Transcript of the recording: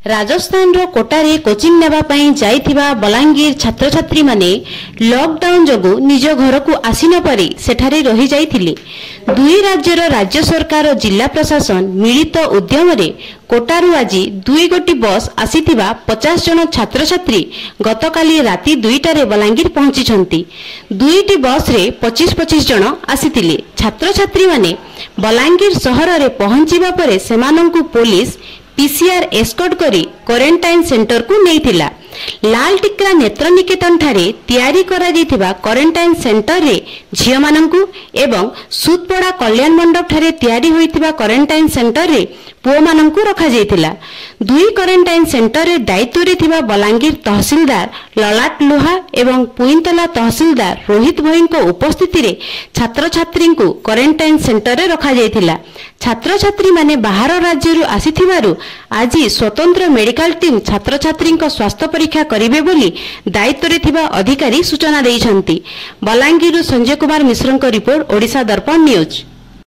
राजस्थान रो Kotare coaching नेबा पई जाइथिबा बलांगीर छात्र छात्री माने लॉकडाउन जगु निज घर को आसी न पारि सेठारे रही जाइथिले। दुई राज्यर राज्य सरकार और जिला प्रशासन मिलित उद्यम रे कोटारू आज दुई गोटी बस आसीथिबा 50 जन छात्र छात्री गतकाली राति 2टारे बलांगीर पहुंची। दुईटी बस रे 25-25 जन आसीथिले। छात्र छात्री माने बलांगीर सहर रे पहुंचीबा परे सेमानंकु पुलिस पीसीआर एस्कॉर्ट करी क्वारंटाइन सेंटर को नैथिला। लाल टिक्रा नेत्र निकेतन ठारे तैयारी करा जाइथिबा क्वारंटाइन सेंटर रे झियो मानंकु एवं सुतपड़ा कल्याण मंडप ठारे तैयारी होइथिबा क्वारंटाइन सेंटर रे पुओ मानंकु रखा जाइथिला। दुई क्वारंटाइन सेंटर रे दायित्व रे थिबा बलांगीर तहसीलदार ललाट लुहा एवं पुइंतला तहसीलदार रोहित भोई को उपस्थिति रे छात्र छात्री को क्वारंटाइन सेंटर रे रखा जाइथिला। छात्र छात्री माने बाहर राज्य आसीथिबारु आज स्वतंत्र मेडिकल टीम छात्र छात्री स्वास्थ्य परीक्षा करिवे बोली दायित्व रे थिबा अधिकारी सूचना दैछंती। बलांगीर संजय कुमार मिश्र रिपोर्ट, ओडिशा दर्पण न्यूज।